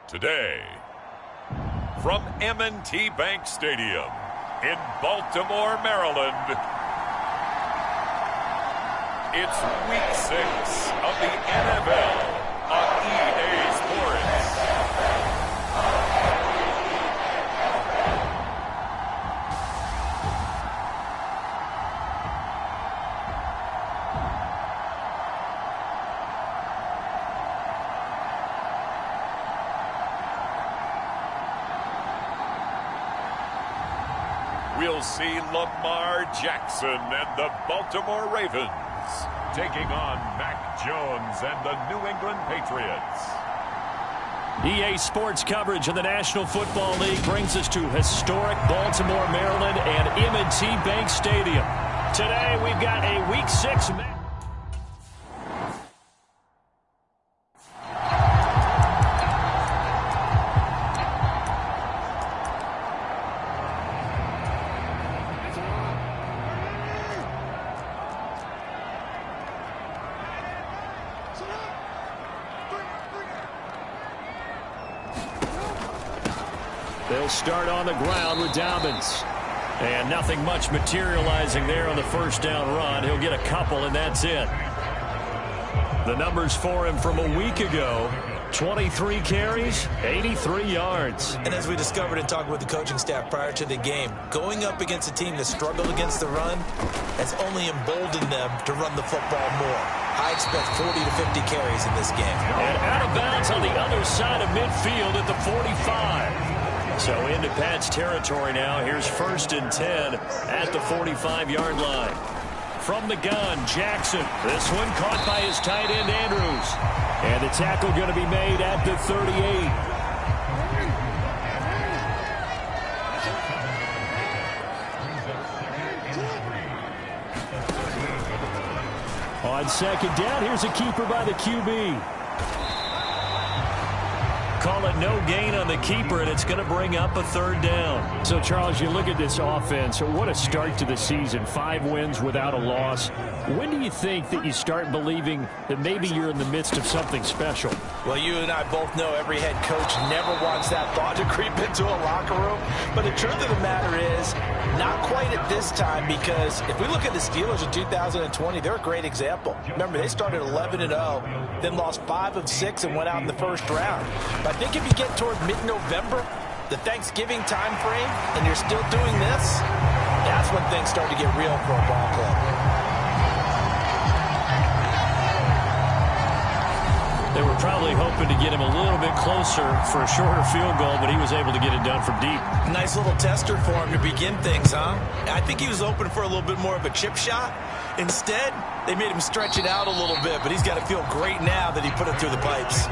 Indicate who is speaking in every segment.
Speaker 1: Today, from M&T Bank Stadium in Baltimore, Maryland, it's Week 6 of the NFL on EA Sports. We'll see Lamar Jackson and the Baltimore Ravens taking on Mac Jones and the New England Patriots.
Speaker 2: EA Sports coverage of the National Football League brings us to historic Baltimore, Maryland and M&T Bank Stadium. Today we've got a Week 6 match. They'll start on the ground with Dobbins. And nothing much materializing there on the first down run. He'll get a couple, and that's it. The numbers for him from a week ago: 23 carries, 83 yards.
Speaker 3: And as we discovered in talking with the coaching staff prior to the game, going up against a team that struggled against the run has only emboldened them to run the football more. I expect 40 to 50 carries in this game.
Speaker 2: And out of bounds on the other side of midfield at the 45. So into Pat's territory now. Here's 1st and 10 at the 45-yard line. From the gun, Jackson. This one caught by his tight end, Andrews. And the tackle going to be made at the 38. On second down, here's a keeper by the QB. Call it no gain on the keeper, and it's going to bring up a 3rd down. So, Charles, you look at this offense. What a start to the season. 5 wins without a loss. When do you think that you start believing that maybe you're in the midst of something special?
Speaker 3: Well, you and I both know every head coach never wants that thought to creep into a locker room. But the truth of the matter is, not quite at this time, because if we look at the Steelers in 2020, they're a great example. Remember, they started 11-0, then lost 5 of 6 and went out in the first round. But I think if you get toward mid-November, the Thanksgiving time frame, and you're still doing this, that's when things start to get real for a ball club.
Speaker 2: They were probably hoping to get him a little bit closer for a shorter field goal, but he was able to get it done from deep.
Speaker 3: Nice little tester for him to begin things, huh? I think he was open for a little bit more of a chip shot. Instead, they made him stretch it out a little bit, but he's got to feel great now that he put it through the pipes.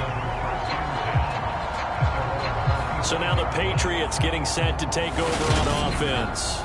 Speaker 2: So now the Patriots getting set to take over on offense.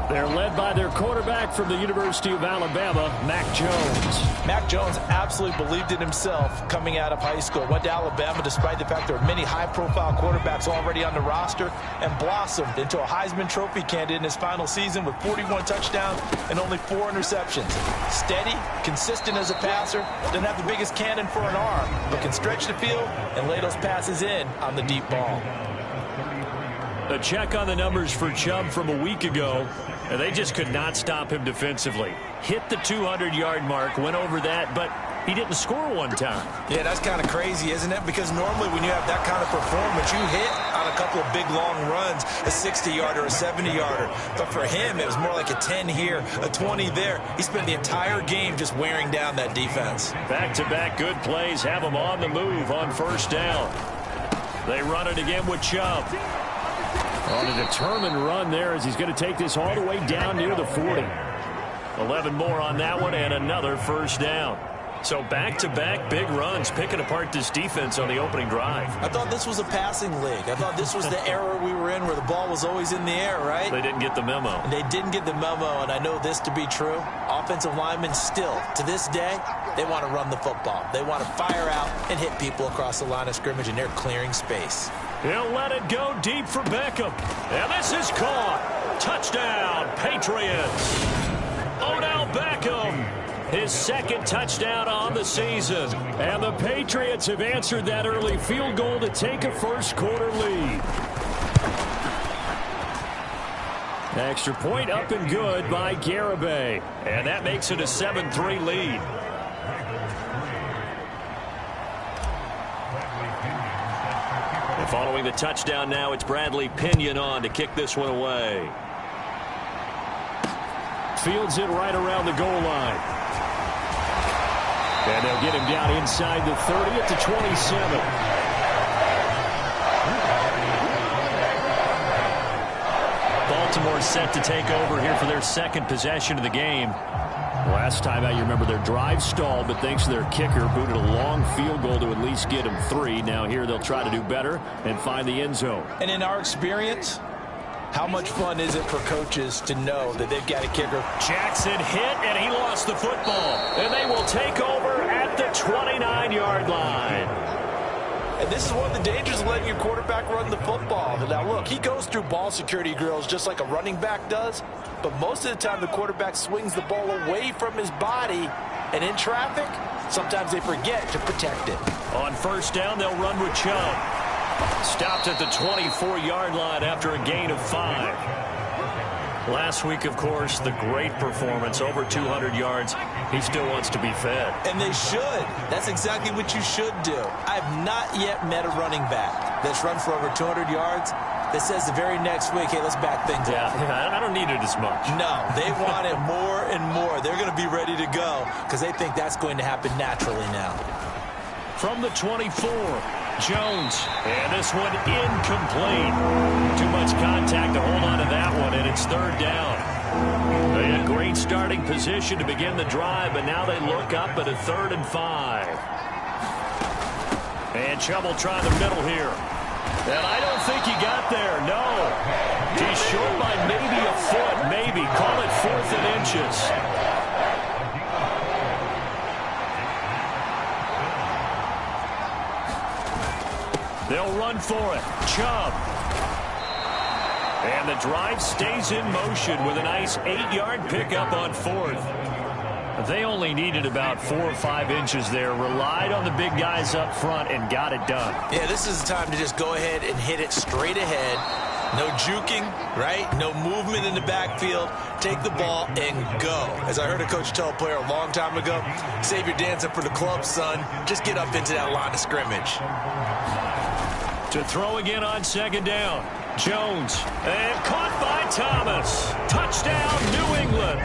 Speaker 2: They're led by their quarterback from the University of Alabama, Mac Jones.
Speaker 3: Mac Jones absolutely believed in himself coming out of high school. Went to Alabama despite the fact there are many high-profile quarterbacks already on the roster, and blossomed into a Heisman Trophy candidate in his final season with 41 touchdowns and only 4 interceptions. Steady, consistent as a passer, doesn't have the biggest cannon for an arm, but can stretch the field and lay those passes in on the deep ball.
Speaker 2: A check on the numbers for Chubb from a week ago, and they just could not stop him defensively. Hit the 200-yard mark, went over that, but he didn't score one time.
Speaker 3: Yeah, that's kind of crazy, isn't it? Because normally when you have that kind of performance, you hit on a couple of big, long runs, a 60-yarder, a 70-yarder. But for him, it was more like a 10 here, a 20 there. He spent the entire game just wearing down that defense.
Speaker 2: Back-to-back good plays have him on the move on 1st down. They run it again with Chubb. On a determined run there as he's going to take this all the way down near the 40. 11 more on that one and another 1st down. So back-to-back big runs, picking apart this defense on the opening drive.
Speaker 3: I thought this was a passing league. I thought this was the era we were in where the ball was always in the air, right?
Speaker 2: They didn't get the memo.
Speaker 3: And they didn't get the memo, and I know this to be true. Offensive linemen still, to this day, they want to run the football. They want to fire out and hit people across the line of scrimmage, and they're clearing space.
Speaker 2: He'll let it go deep for Beckham. And this is caught. Touchdown, Patriots. Odell Beckham his second touchdown on the season. And the Patriots have answered that early field goal to take a first-quarter lead. Extra point up and good by Garibay. And that makes it a 7-3 lead. And following the touchdown now, it's Bradley Pinion on to kick this one away. Fields it right around the goal line. And they'll get him down inside the 30 at the 27. Baltimore set to take over here for their second possession of the game. Last time out, you remember their drive stalled, but thanks to their kicker, booted a long field goal to at least get them 3. Now here they'll try to do better and find the end zone.
Speaker 3: And in our experience, how much fun is it for coaches to know that they've got a kicker?
Speaker 2: Jackson hit, and he lost the football. And they will take over at the 29-yard line.
Speaker 3: And this is one of the dangers of letting your quarterback run the football. Now, look, he goes through ball security drills just like a running back does, but most of the time the quarterback swings the ball away from his body, and in traffic, sometimes they forget to protect it.
Speaker 2: On first down, they'll run with Chubb. Stopped at the 24-yard line after a gain of 5. Last week, of course, the great performance, over 200 yards. He still wants to be fed.
Speaker 3: And they should. That's exactly what you should do. I have not yet met a running back that's run for over 200 yards that says the very next week, hey, let's back things up.
Speaker 2: Yeah, I don't need it as much.
Speaker 3: No, they want it more and more. They're going to be ready to go because they think that's going to happen naturally now.
Speaker 2: From the 24, Jones. And this one incomplete. Too much contact to hold on to that one, and it's third down. They had great starting position to begin the drive, but now they look up at a 3rd and 5. And Chubb will try the middle here. And I don't think he got there, no. He's short by maybe a foot, maybe. Call it 4th and inches. They'll run for it. Chubb. And the drive stays in motion with a nice 8-yard pickup on 4th. They only needed about 4 or 5 inches there. Relied on the big guys up front and got it done.
Speaker 3: Yeah, this is the time to just go ahead and hit it straight ahead. No juking, right? No movement in the backfield. Take the ball and go. As I heard a coach tell a player a long time ago, save your dancing for the club, son. Just get up into that line of scrimmage.
Speaker 2: To throw again on second down. Jones. And caught by Thomas. Touchdown, New England.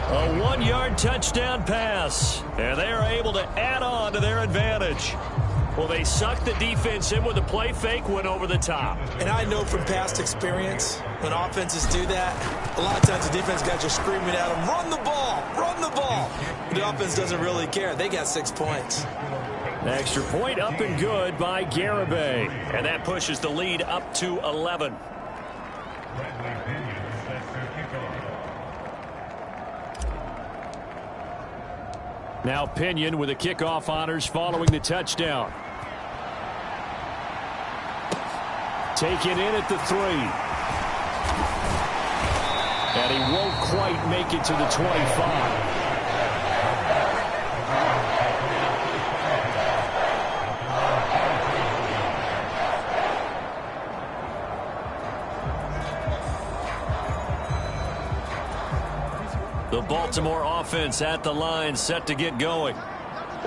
Speaker 2: A 1-yard touchdown pass. And they are able to add on to their advantage. Well, they sucked the defense in with a play fake, went over the top.
Speaker 3: And I know from past experience, when offenses do that, a lot of times the defense guys are screaming at them, run the ball, run the ball. But the offense doesn't really care. They got 6 points.
Speaker 2: Extra point up and good by Garibay. And that pushes the lead up to 11. Now Pinion with the kickoff honors following the touchdown. Taken in at the 3. And he won't quite make it to the 25. The Baltimore offense at the line, set to get going.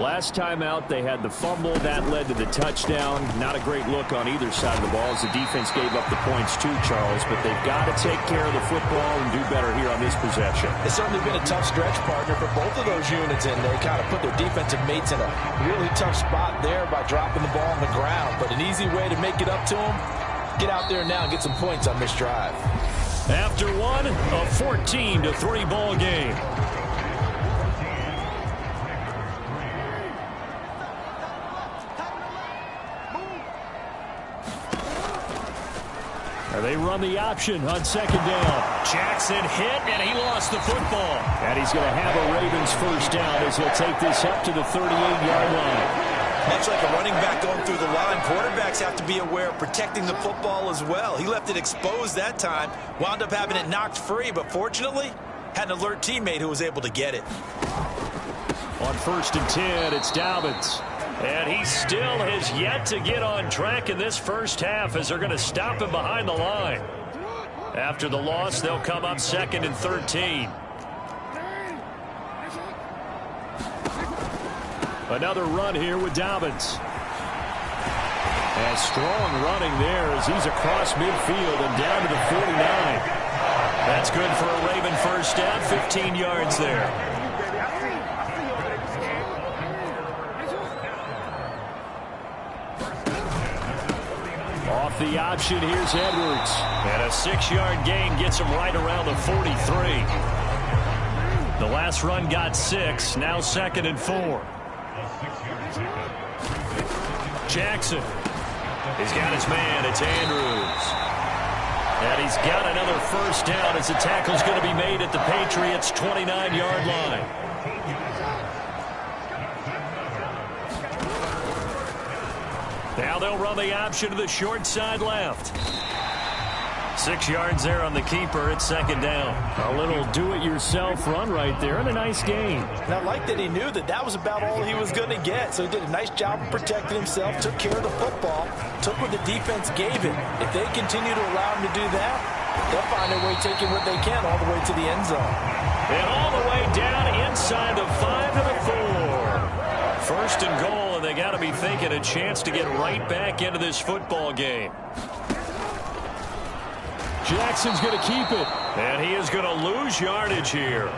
Speaker 2: Last time out, they had the fumble. That led to the touchdown. Not a great look on either side of the ball as the defense gave up the points too, Charles. But they've got to take care of the football and do better here on this possession.
Speaker 3: It's certainly been a tough stretch, partner, for both of those units, and they kind of put their defensive mates in a really tough spot there by dropping the ball on the ground. But an easy way to make it up to them, get out there now and get some points on this drive.
Speaker 2: After one, a 14-3 ball game. They run the option on second down. Jackson hit, and he lost the football. And he's going to have a Ravens first down as he'll take this up to the 38-yard line.
Speaker 3: Much like a running back going through the line, quarterbacks have to be aware of protecting the football as well. He left it exposed that time, wound up having it knocked free, but fortunately, had an alert teammate who was able to get it.
Speaker 2: On 1st and 10, it's Dobbins. And he still has yet to get on track in this first half as they're going to stop him behind the line. After the loss, they'll come up 2nd and 13. Another run here with Dobbins. And strong running there as he's across midfield and down to the 49. That's good for a Raven first down, 15 yards there. Off the option, here's Edwards. And a 6-yard gain gets him right around the 43. The last run got 6, now 2nd and 4. Jackson. He's got his man. It's Andrews. And he's got another first down as the tackle's going to be made at the Patriots' 29-yard line. Now they'll run the option to the short side left. 6 yards there on the keeper. It's 2nd down.
Speaker 4: A little do-it-yourself run right there and a nice gain.
Speaker 3: And I like that he knew that that was about all he was going to get. So he did a nice job of protecting himself, took care of the football, took what the defense gave him. If they continue to allow him to do that, they'll find a way taking what they can all the way to the end zone.
Speaker 2: And all the way down inside the 5 to the 4. 1st and goal, and they got to be thinking a chance to get right back into this football game.
Speaker 4: Jackson's going to keep it.
Speaker 2: And he is going to lose yardage here.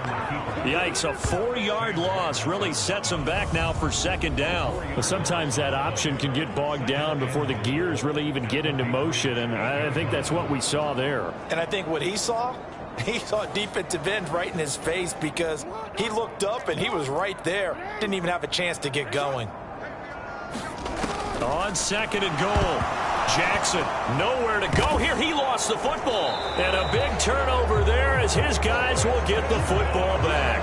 Speaker 2: Yikes, a 4-yard loss really sets him back now for 2nd down.
Speaker 4: But sometimes that option can get bogged down before the gears really even get into motion, and I think that's what we saw there.
Speaker 3: And I think what he saw defensive end right in his face because he looked up and he was right there. Didn't even have a chance to get going.
Speaker 2: On 2nd and goal. Jackson, nowhere to go here. He lost the football. And a big turnover there as his guys will get the football back.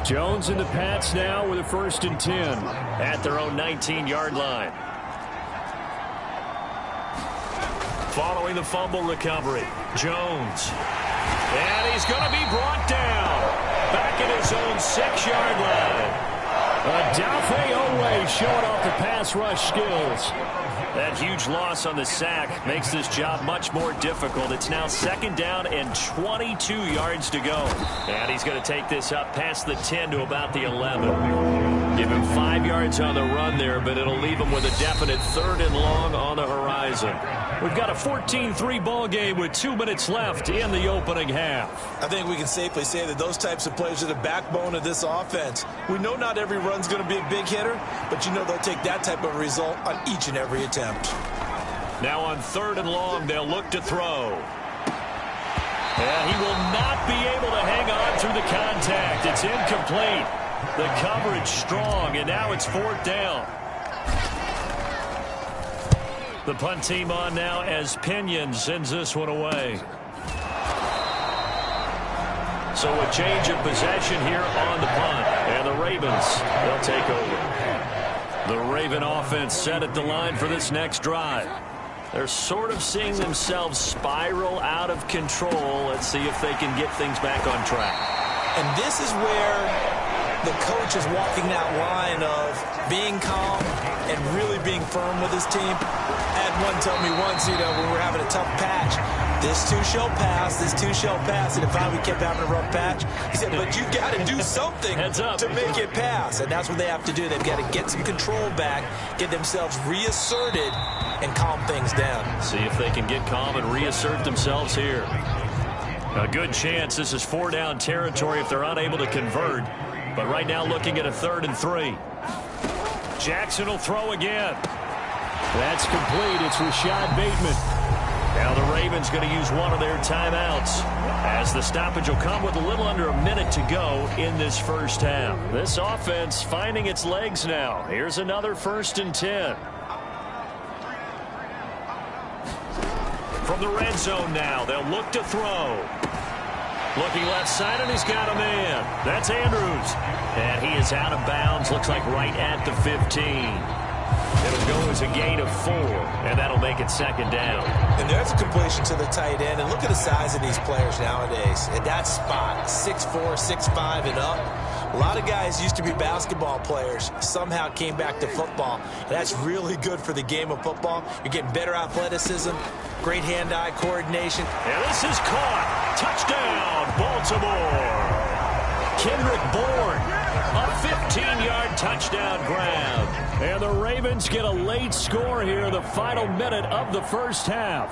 Speaker 4: Jones and the Pats now with a 1st and 10.
Speaker 2: At their own 19-yard line. Following the fumble recovery, Jones. And he's going to be brought down. Back at his own 6-yard line.
Speaker 4: Dafe Owe showing off the pass rush skills.
Speaker 2: That huge loss on the sack makes this job much more difficult. It's now 2nd down and 22 yards to go. And he's going to take this up past the 10 to about the 11. Give him 5 yards on the run there, but it'll leave him with a definite 3rd and long on the horizon. We've got a 14-3 ball game with 2 minutes left in the opening half.
Speaker 3: I think we can safely say that those types of plays are the backbone of this offense. We know not every run's going to be a big hitter, but you know they'll take that type of result on each and every attempt.
Speaker 2: Now on 3rd and long, they'll look to throw. And he will not be able to hang on through the contact. It's incomplete. The coverage strong, and now it's 4th down. The punt team on now as Pinion sends this one away. So a change of possession here on the punt. And the Ravens, they'll take over. The Raven offense set at the line for this next drive. They're sort of seeing themselves spiral out of control. Let's see if they can get things back on track.
Speaker 3: And this is where the coach is walking that line of being calm and really being firm with his team. I had one tell me once, when we're having a tough patch, this too shall pass, this too shall pass. And if we kept having a rough patch, he said, but you've got to do something to make it pass. And that's what they have to do. They've got to get some control back, get themselves reasserted, and calm things down.
Speaker 2: See if they can get calm and reassert themselves here. A good chance this is 4-down territory if they're unable to convert. But right now looking at a 3rd and 3. Jackson will throw again.
Speaker 4: That's complete. It's Rashad Bateman.
Speaker 2: Now the Ravens going to use one of their timeouts as the stoppage will come with a little under a minute to go in this first half. This offense finding its legs now. Here's another 1st and 10. From the red zone now, they'll look to throw. Looking left side, and he's got a man. That's Andrews. And he is out of bounds. Looks like right at the 15. It'll go as a gain of 4, and that'll make it second down.
Speaker 3: And there's a completion to the tight end. And look at the size of these players nowadays. At that spot, 6'4", 6'5", and up. A lot of guys used to be basketball players, somehow came back to football. That's really good for the game of football. You're getting better athleticism, great hand-eye coordination.
Speaker 2: And this is caught. Touchdown, Baltimore. Kendrick Bourne, a 15-yard touchdown grab. And the Ravens get a late score here, the final minute of the first half.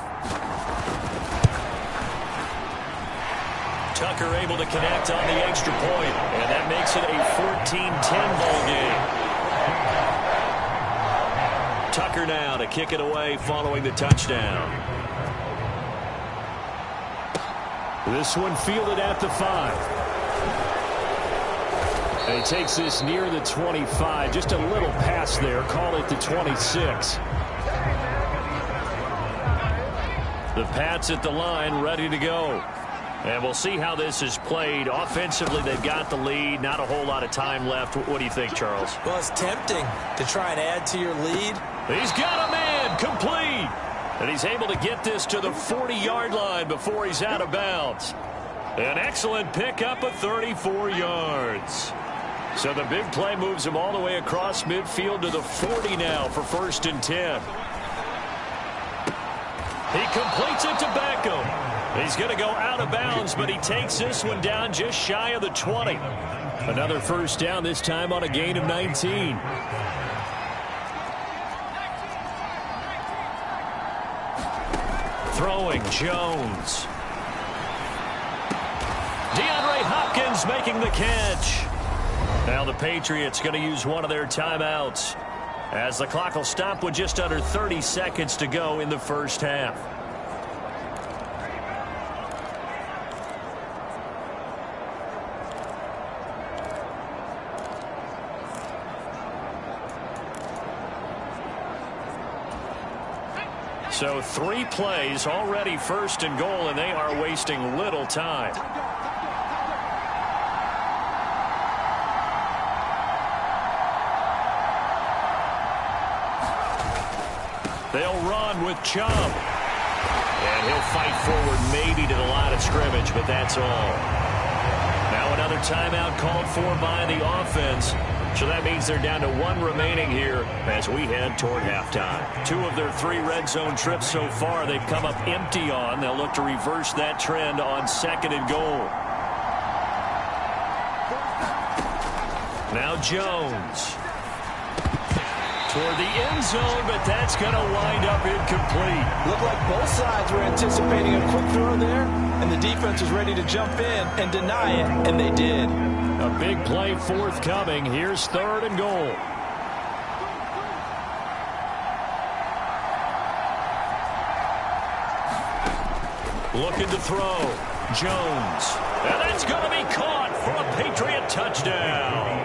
Speaker 2: Tucker able to connect on the extra point, and that makes it a 14-10 ball game. Tucker now to kick it away following the touchdown. This one fielded at the 5. And he takes this near the 25. Just a little pass there. Call it the 26. The Pats at the line ready to go. And we'll see how this is played. Offensively, they've got the lead. Not a whole lot of time left. What do you think, Charles?
Speaker 3: Well, it's tempting to try and add to your lead.
Speaker 2: He's got a man complete. And he's able to get this to the 40-yard line before he's out of bounds. An excellent pickup of 34 yards. So the big play moves him all the way across midfield to the 40 now for 1st and 10. He completes it to Beckham. He's going to go out of bounds, but he takes this one down just shy of the 20. Another first down, this time on a gain of 19. Throwing, Jones. DeAndre Hopkins making the catch. Now the Patriots going to use one of their timeouts as the clock will stop with just under 30 seconds to go in the first half. So 3 plays already 1st and goal, and they are wasting little time. They'll run with Chubb. And he'll fight forward maybe to the line of scrimmage, but that's all. Now another timeout called for by the offense. So that means they're down to 1 remaining here as we head toward halftime. 2 of their 3 red zone trips so far they've come up empty on. They'll look to reverse that trend on 2nd and goal. Now Jones. Toward the end zone, but that's going to wind up incomplete.
Speaker 3: Looked like both sides were anticipating a quick throw there, and the defense was ready to jump in and deny it, and they did.
Speaker 2: A big play forthcoming. Here's 3rd and goal. Looking to throw. Jones. And that's going to be caught for a Patriot touchdown.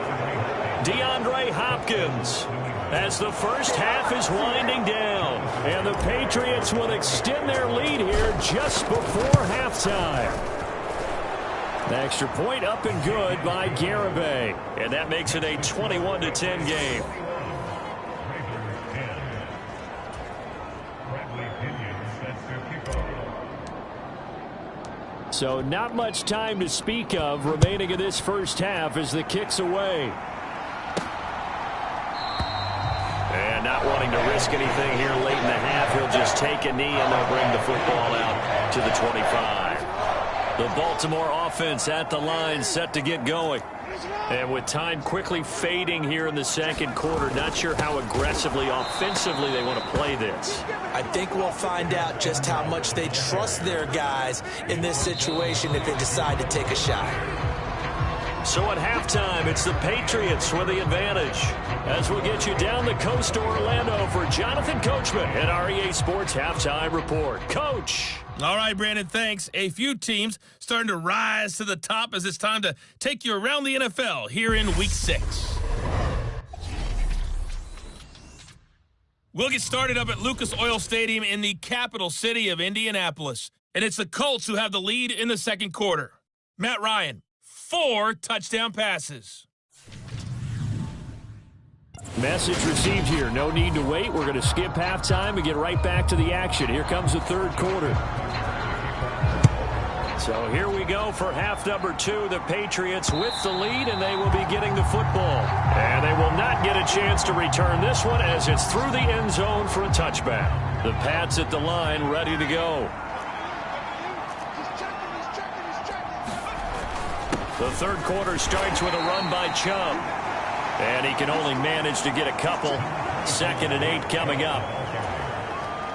Speaker 2: DeAndre Hopkins. As the first half is winding down, and the Patriots will extend their lead here just before halftime. The extra point up and good by Garibay, and that makes it a 21-10 game. So not much time to speak of remaining in this first half as the kick's away. And not wanting to risk anything here late in the half, he'll just take a knee and they'll bring the football out to the 25. The Baltimore offense at the line set to get going. And with time quickly fading here in the 2nd quarter, not sure how aggressively, offensively they want to play this.
Speaker 3: I think we'll find out just how much they trust their guys in this situation if they decide to take a shot.
Speaker 2: So at halftime, it's the Patriots with the advantage. As we'll get you down the coast to Orlando for Jonathan Coachman at our EA Sports Halftime Report. Coach.
Speaker 5: All right, Brandon, thanks. A few teams starting to rise to the top as it's time to take you around the NFL here in Week 6. We'll get started up at Lucas Oil Stadium in the capital city of Indianapolis. And it's the Colts who have the lead in the 2nd quarter. Matt Ryan, 4 touchdown passes.
Speaker 4: Message received here. No need to wait. We're going to skip halftime and get right back to the action. Here comes the third quarter. So here we go for half number 2. The Patriots with the lead, and they will be getting the football. And they will not get a chance to return this one as it's through the end zone for a touchback. The Pats at the line ready to go. The third quarter starts with a run by Chubb. And he can only manage to get a couple. 2nd and 8 coming up.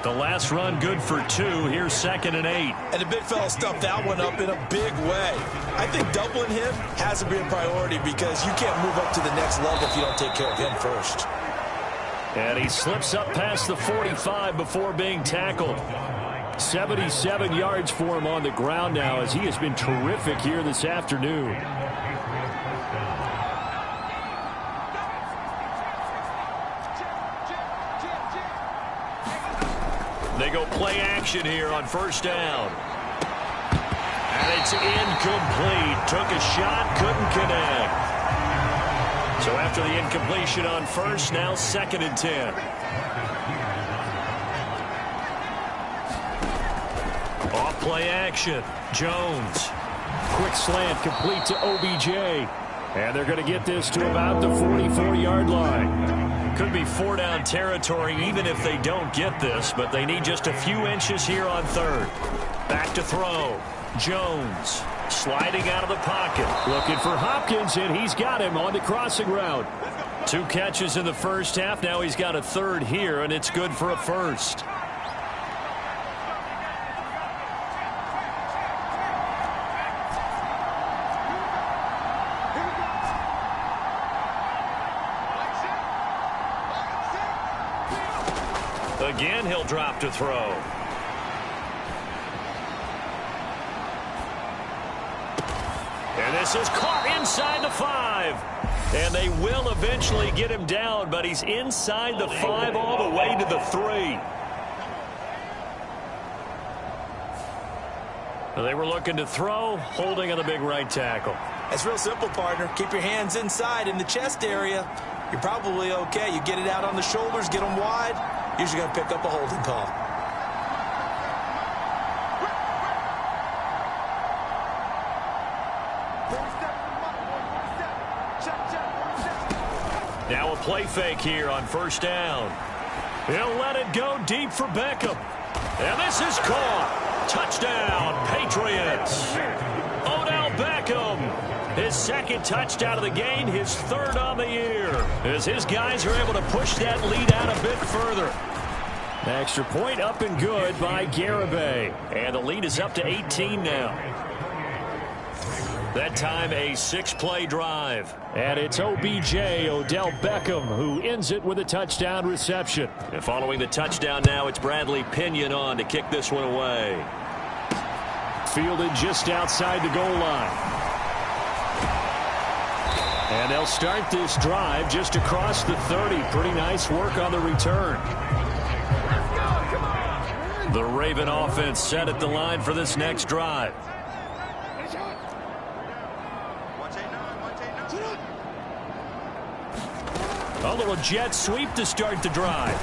Speaker 4: The last run good for 2. Here's 2nd and 8.
Speaker 3: And the big fella stuffed that one up in a big way. I think doubling him has to be a priority because you can't move up to the next level if you don't take care of him first.
Speaker 4: And he slips up past the 45 before being tackled. 77 yards for him on the ground now as he has been terrific here this afternoon. They go play action here on first down. And it's incomplete. Took a shot, couldn't connect. So after the incompletion on first, now 2nd and 10. Off play action. Jones. Quick slant complete to OBJ. And they're going to get this to about the 44-yard line. Could be 4-down territory even if they don't get this, but they need just a few inches here on third. Back to throw. Jones sliding out of the pocket. Looking for Hopkins, and he's got him on the crossing route. 2 catches in the first half. Now he's got a third here, and it's good for a first. Again, he'll drop to throw. And this is caught inside the 5. And they will eventually get him down, but he's inside the 5 all the way to the 3. They were looking to throw, holding on the big right tackle.
Speaker 3: It's real simple, partner. Keep your hands inside in the chest area. You're probably okay. You get it out on the shoulders, get them wide. Usually going to pick up a holding call.
Speaker 4: Now a play fake here on first down. He'll let it go deep for Beckham. And this is caught. Touchdown, Patriots. Odell Beckham. His 2nd touchdown of the game, his 3rd on the year. As his guys are able to push that lead out a bit further. Extra point up and good by Garibay. And the lead is up to 18 now. That time a 6-play drive. And it's OBJ, Odell Beckham, who ends it with a touchdown reception. And following the touchdown now, it's Bradley Pinion on to kick this one away. Fielded just outside the goal line. And they'll start this drive just across the 30. Pretty nice work on the return. The Raven offense set at the line for this next drive. A little jet sweep to start the drive.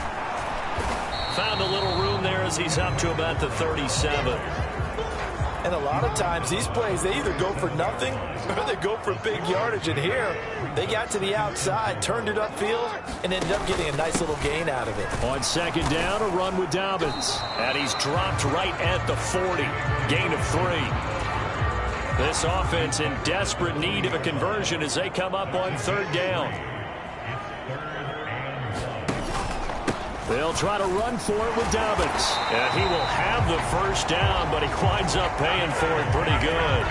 Speaker 4: Found a little room there as he's up to about the 37.
Speaker 3: And a lot of times these plays, they either go for nothing or they go for big yardage. And here, they got to the outside, turned it upfield, and ended up getting a nice little gain out of it.
Speaker 4: On 2nd down, a run with Dobbins. And he's dropped right at the 40. Gain of 3. This offense in desperate need of a conversion as they come up on 3rd down. They'll try to run for it with Dobbins. And he will have the first down, but he winds up paying for it pretty good.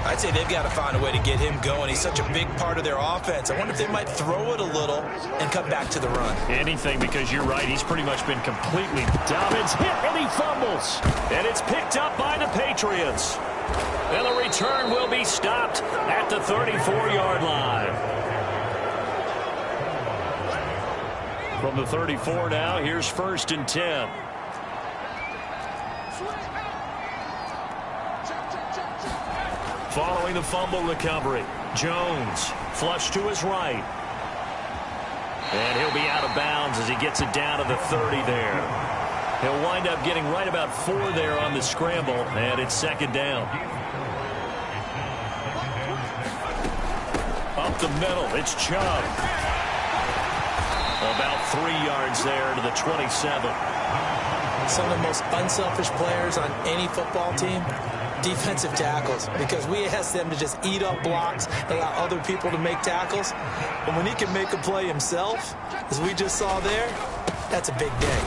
Speaker 3: I'd say they've got to find a way to get him going. He's such a big part of their offense. I wonder if they might throw it a little and come back to the run.
Speaker 4: Anything, because you're right. He's pretty much been completely. Dobbins hit, and he fumbles. And it's picked up by the Patriots. And the return will be stopped at the 34-yard line. From the 34 now, here's 1st and 10. Following the fumble recovery, Jones flushed to his right. And he'll be out of bounds as he gets it down to the 30 there. He'll wind up getting right about 4 there on the scramble, and it's second down. Up the middle, it's Chubb. About 3 yards there to the 27.
Speaker 3: Some of the most unselfish players on any football team, defensive tackles, because we ask them to just eat up blocks, allow other people to make tackles. But when he can make a play himself, as we just saw there, that's a big day.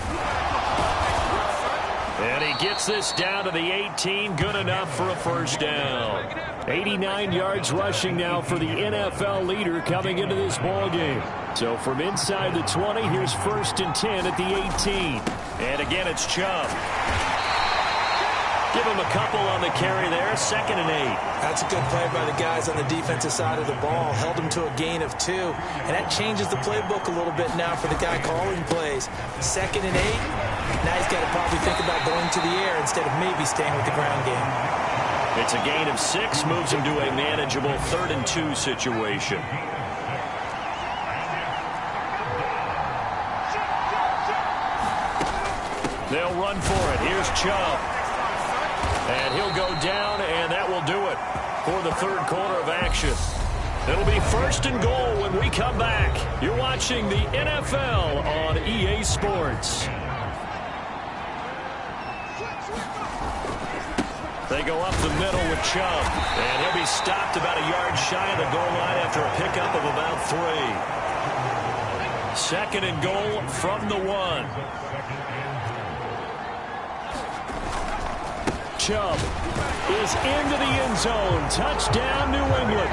Speaker 4: And he gets this down to the 18, good enough for a first down. 89 yards rushing now for the NFL leader coming into this ball game. So from inside the 20, here's 1st and 10 at the 18. And again, it's Chubb. Give him a couple on the carry there, 2nd and 8.
Speaker 3: That's a good play by the guys on the defensive side of the ball. Held him to a gain of 2. And that changes the playbook a little bit now for the guy calling plays. 2nd and 8. Now he's got to probably think about going to the air instead of maybe staying with the ground game.
Speaker 4: It's a gain of 6, moves him to a manageable 3rd and 2 situation. They'll run for it. Here's Chubb. And he'll go down, and that will do it for the 3rd quarter of action. It'll be 1st and goal when we come back. You're watching the NFL on EA Sports. They go up the middle with Chubb, and he'll be stopped about a yard shy of the goal line after a pickup of about 3. 2nd and goal from the 1. Chubb is into the end zone. Touchdown, New England.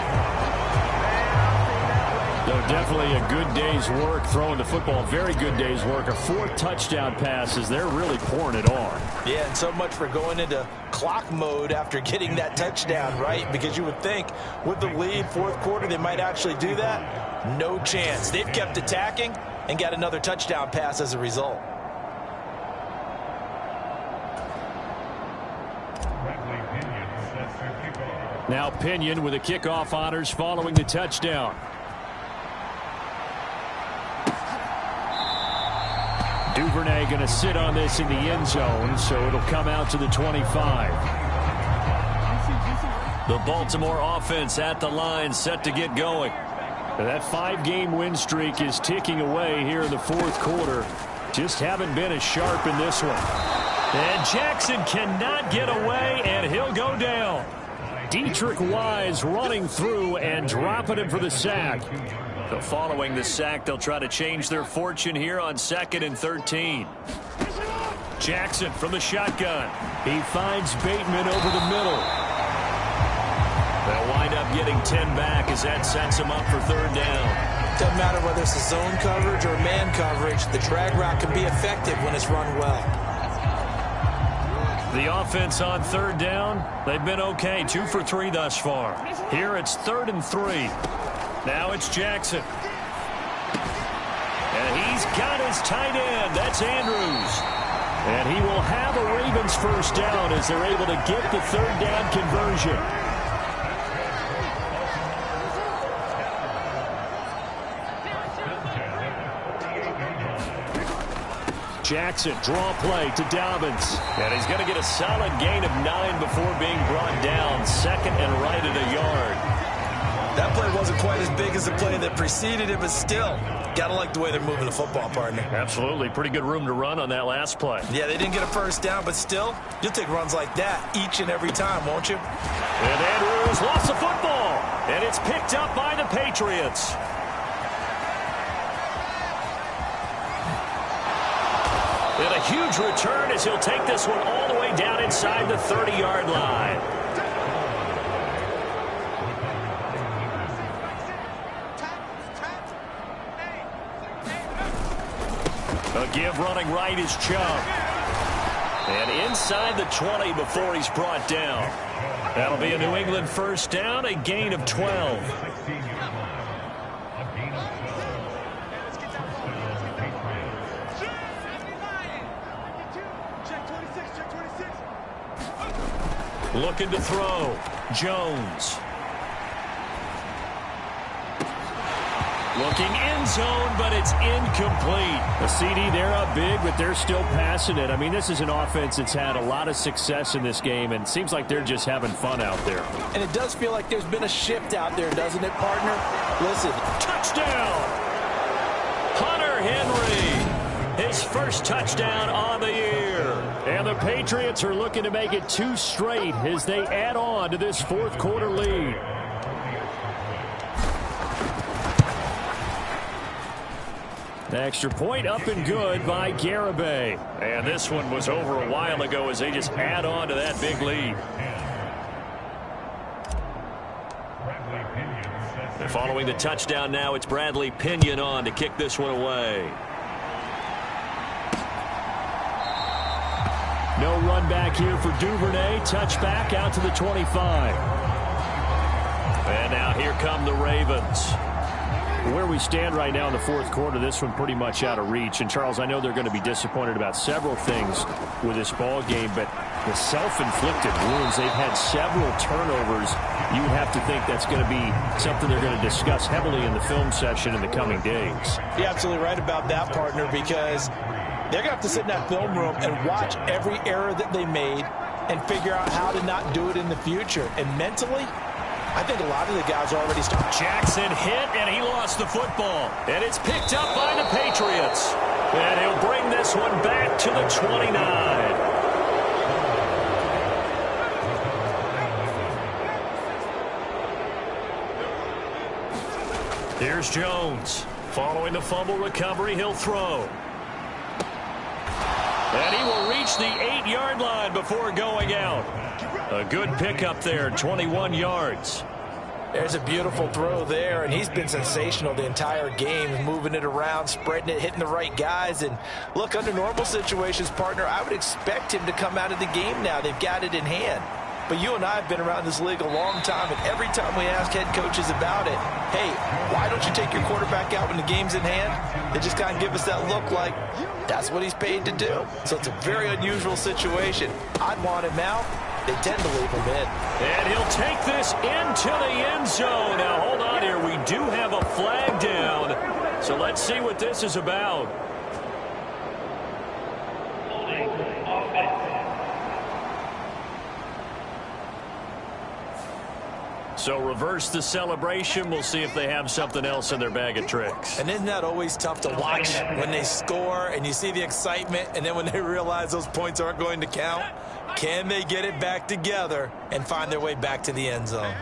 Speaker 4: No, definitely a good day's work throwing the football. Very good day's work. A 4th touchdown passes. They're really pouring it on.
Speaker 3: Yeah, and so much for going into clock mode after getting that touchdown, right? Because you would think with the lead, 4th quarter, they might actually do that. No chance. They've kept attacking and got another touchdown pass as a result.
Speaker 4: Now Pinion with the kickoff honors following the touchdown. Duvernay going to sit on this in the end zone, so it'll come out to the 25. The Baltimore offense at the line, set to get going. That 5-game win streak is ticking away here in the 4th quarter. Just haven't been as sharp in this one. And Jackson cannot get away, and he'll go down. Dietrich Wise running through and dropping him for the sack. So following the sack, they'll try to change their fortune here on 2nd and 13. Jackson from the shotgun. He finds Bateman over the middle. They'll wind up getting 10 back as that sets him up for 3rd down.
Speaker 3: Doesn't matter whether it's a zone coverage or man coverage, the drag route can be effective when it's run well.
Speaker 4: The offense on 3rd down, they've been okay. 2 for 3 thus far. Here it's 3rd and 3. Now it's Jackson. And he's got his tight end. That's Andrews. And he will have a Ravens first down as they're able to get the 3rd down conversion. Jackson, draw play to Dobbins. And he's going to get a solid gain of 9 before being brought down. 2nd and right at a yard.
Speaker 3: That play wasn't quite as big as the play that preceded it, but still, got to like the way they're moving the football, partner.
Speaker 4: Absolutely. Pretty good room to run on that last play.
Speaker 3: Yeah, they didn't get a first down, but still, you'll take runs like that each and every time, won't you?
Speaker 4: And Andrews lost the football. And it's picked up by the Patriots. And a huge return as he'll take this one all the way down inside the 30-yard line. A give running right is Chubb. And inside the 20 before he's brought down. That'll be a New England first down, a gain of 12. Looking to throw. Jones.
Speaker 2: Looking end zone, but it's incomplete. A CD, they're up big, but they're still passing it. I mean, this is an offense that's had a lot of success in this game, and it seems like they're just having fun out there.
Speaker 3: And it does feel like there's been a shift out there, doesn't it, partner? Listen.
Speaker 2: Touchdown! Hunter Henry, his first touchdown on the year. And the Patriots are looking to make it 2 straight as they add on to this fourth quarter lead. The extra point up and good by Garibay.
Speaker 4: And this one was over a while ago as they just add on to that big lead. And following the touchdown now, it's Bradley Pinion on to kick this one away.
Speaker 2: No run back here for Duvernay. Touchback out to the 25.
Speaker 4: And now here come the Ravens.
Speaker 2: Where we stand right now in the fourth quarter, this one pretty much out of reach. And, Charles, I know they're going to be disappointed about several things with this ball game, but the self-inflicted wounds, they've had several turnovers. You would have to think that's going to be something they're going to discuss heavily in the film session in the coming days.
Speaker 3: You're absolutely right about that, partner, because they're going to have to sit in that film room and watch every error that they made and figure out how to not do it in the future. And mentally, I think a lot of the guys already started.
Speaker 2: Jackson hit, and he lost the football. And it's picked up by the Patriots. And he'll bring this one back to the 29.
Speaker 4: Here's Jones. Following the fumble recovery, he'll throw.
Speaker 2: And he will reach the 8-yard line before going out.
Speaker 4: A good pickup there, 21 yards.
Speaker 3: There's a beautiful throw there, and he's been sensational the entire game, moving it around, spreading it, hitting the right guys. And look, under normal situations, partner, I would expect him to come out of the game now. They've got it in hand. But you and I have been around this league a long time, and every time we ask head coaches about it, hey, why don't you take your quarterback out when the game's in hand? They just kind of give us that look like that's what he's paid to do. So it's a very unusual situation. I'd want him out. They tend to leave him in.
Speaker 2: And he'll take this into the end zone. Now, hold on here. We do have a flag down. So let's see what this is about. So reverse the celebration. We'll see if they have something else in their bag of tricks.
Speaker 3: And isn't that always tough to watch when they score and you see the excitement, and then when they realize those points aren't going to count? Can they get it back together and find their way back to the end zone?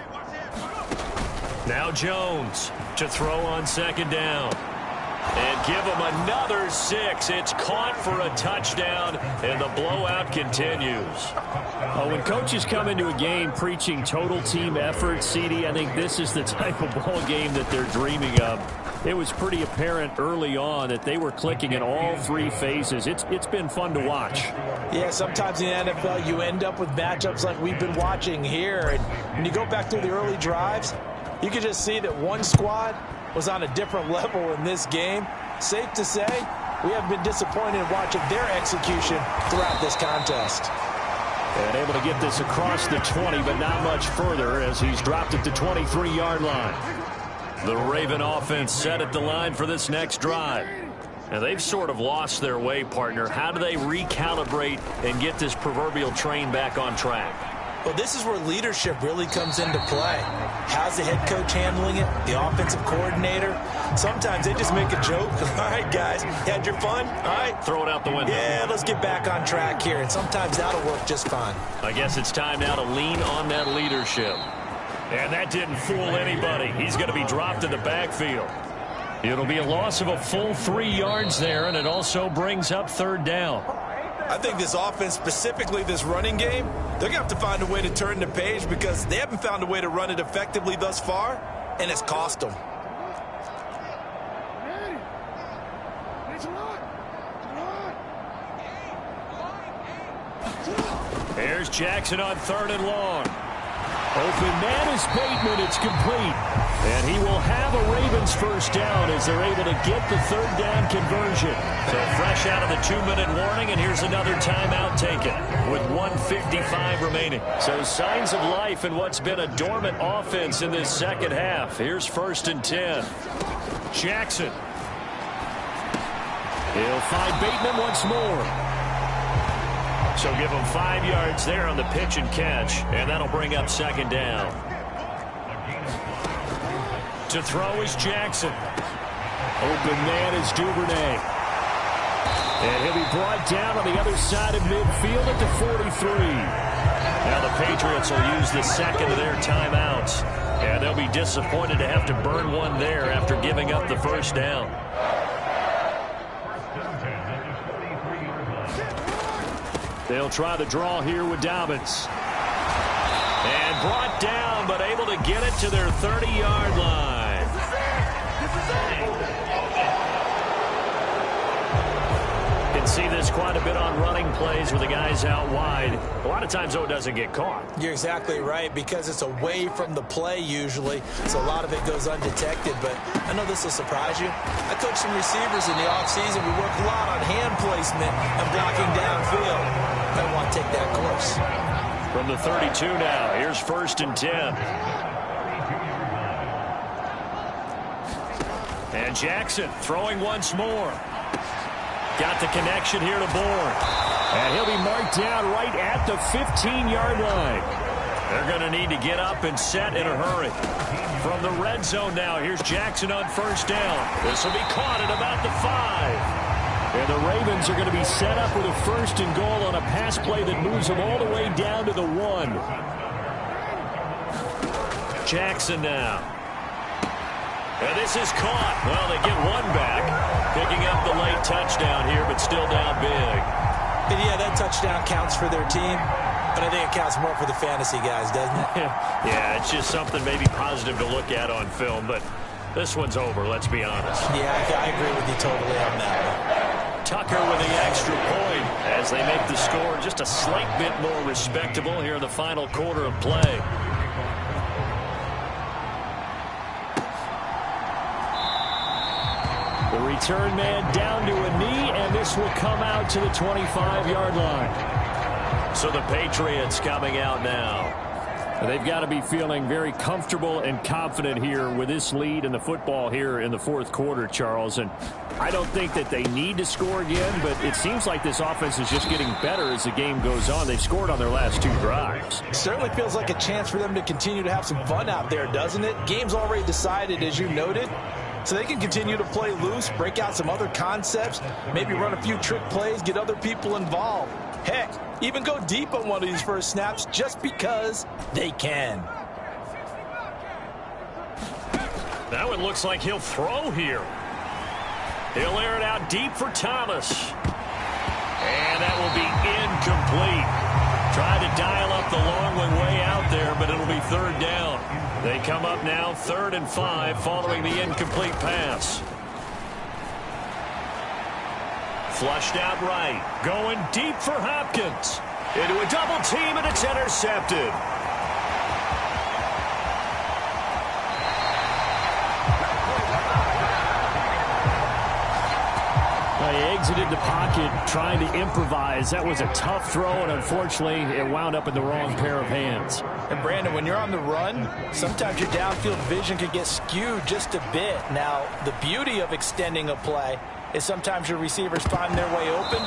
Speaker 2: Now Jones to throw on second down. And give him another 6. It's caught for a touchdown, and the blowout continues. When coaches come into a game preaching total team effort, CD, I think this is the type of ball game that they're dreaming of. It was pretty apparent early on that they were clicking in all 3 phases. It's been fun to watch.
Speaker 3: Yeah, sometimes in the NFL you end up with matchups like we've been watching here. And when you go back through the early drives, you can just see that one squad was on a different level in this game. Safe to say, we have been disappointed in watching their execution throughout this contest.
Speaker 2: And able to get this across the 20, but not much further as he's dropped it to 23-yard line.
Speaker 4: The Raven offense set at the line for this next drive. Now, they've sort of lost their way, partner. How do they recalibrate and get this proverbial train back on track?
Speaker 3: Well, this is where leadership really comes into play. How's the head coach handling it? The offensive coordinator? Sometimes they just make a joke. All right, guys, you had your fun? All right.
Speaker 4: Throw it out the window.
Speaker 3: Yeah, let's get back on track here. And sometimes that'll work just fine.
Speaker 4: I guess it's time now to lean on that leadership.
Speaker 2: And that didn't fool anybody. He's going to be dropped in the backfield. It'll be a loss of a full 3 yards there, and it also brings up third down.
Speaker 3: I think this offense, specifically this running game, they're going to have to find a way to turn the page because they haven't found a way to run it effectively thus far, and it's cost them.
Speaker 2: Here's Jackson on 3rd and long. Open man is Bateman. It's complete. And he will have a Ravens first down as they're able to get the third down conversion.
Speaker 4: So fresh out of the 2-minute warning, and here's another timeout taken with 1:55 remaining.
Speaker 2: So signs of life in what's been a dormant offense in this second half. Here's 1st and 10. Jackson. He'll find Bateman once more. So give him 5 yards there on the pitch and catch, and that'll bring up second down. To throw is Jackson. Open man is Duvernay. And he'll be brought down on the other side of midfield at the 43. Now the Patriots will use the second of their timeouts. And they'll be disappointed to have to burn one there after giving up the first down. They'll try the draw here with Dobbins. And brought down, but able to get it to their 30-yard line. Can see this quite a bit on running plays with the guys out wide. A lot of times, though, it doesn't get caught.
Speaker 3: You're exactly right, because it's away from the play usually, so a lot of it goes undetected. But I know this will surprise you. I coach some receivers in the offseason. We work a lot on hand placement and blocking downfield. I want to take that course.
Speaker 2: From the 32 now, here's 1st and 10. And Jackson throwing once more. Got the connection here to Bourne. And he'll be marked down right at the 15-yard line. They're going to need to get up and set in a hurry. From the red zone now, here's Jackson on 1st down. This will be caught at about the 5. And the Ravens are going to be set up with a 1st and goal on a pass play that moves them all the way down to the 1. Jackson now. And this is caught. Well, they get one back. Picking up the late touchdown here, but still down big.
Speaker 3: And yeah, that touchdown counts for their team, but I think it counts more for the fantasy guys, doesn't it?
Speaker 2: Yeah, it's just something maybe positive to look at on film, but this one's over, let's be honest.
Speaker 3: Yeah, I agree with you totally on that one.
Speaker 2: Tucker with the extra point as they make the score just a slight bit more respectable here in the final quarter of play. The return man down to a knee, and this will come out to the 25-yard line. So the Patriots coming out now. They've got to be feeling very comfortable and confident here with this lead in the football here in the 4th quarter, Charles. And I don't think that they need to score again, but it seems like this offense is just getting better as the game goes on. They've scored on their last 2 drives.
Speaker 3: It certainly feels like a chance for them to continue to have some fun out there, doesn't it? Game's already decided, as you noted. So they can continue to play loose, break out some other concepts, maybe run a few trick plays, get other people involved. Heck, even go deep on one of these first snaps just because they can.
Speaker 2: That one looks like he'll throw here. He'll air it out deep for Thomas. And that will be incomplete. Tried to dial up the long one way out there, but it'll be 3rd down. They come up now 3rd and 5 following the incomplete pass. Flushed out right. Going deep for Hopkins. Into a double team, and it's intercepted. He exited the pocket trying to improvise. That was a tough throw, and unfortunately, it wound up in the wrong pair of hands.
Speaker 3: And Brandon, when you're on the run, sometimes your downfield vision can get skewed just a bit. Now, the beauty of extending a play is sometimes your receivers find their way open,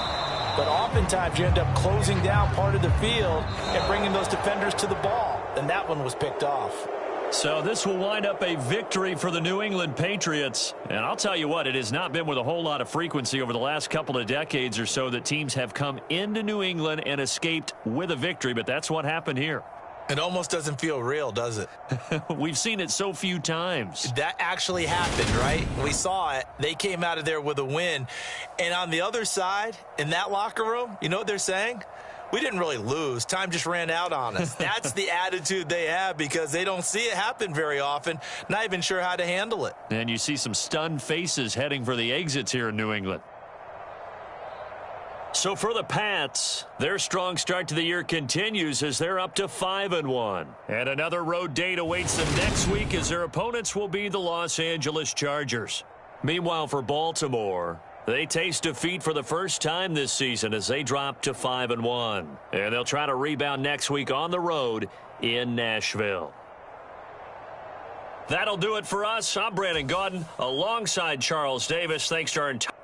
Speaker 3: but oftentimes you end up closing down part of the field and bringing those defenders to the ball, and that one was picked off.
Speaker 2: So this will wind up a victory for the New England Patriots. And I'll tell you what, it has not been with a whole lot of frequency over the last couple of decades or so that teams have come into New England and escaped with a victory, but that's what happened here.
Speaker 3: It almost doesn't feel real, does it?
Speaker 2: We've seen it so few times.
Speaker 3: That actually happened, right? We saw it. They came out of there with a win. And on the other side, in that locker room, you know what they're saying? We didn't really lose. Time just ran out on us. That's the attitude they have because they don't see it happen very often, not even sure how to handle it.
Speaker 2: And you see some stunned faces heading for the exits here in New England. So for the Pats, their strong start to the year continues as they're up to 5-1. And another road date awaits them next week as their opponents will be the Los Angeles Chargers. Meanwhile, for Baltimore, they taste defeat for the first time this season as they drop to 5-1. And they'll try to rebound next week on the road in Nashville.
Speaker 4: That'll do it for us. I'm Brandon Gaudin alongside Charles Davis. Thanks to our entire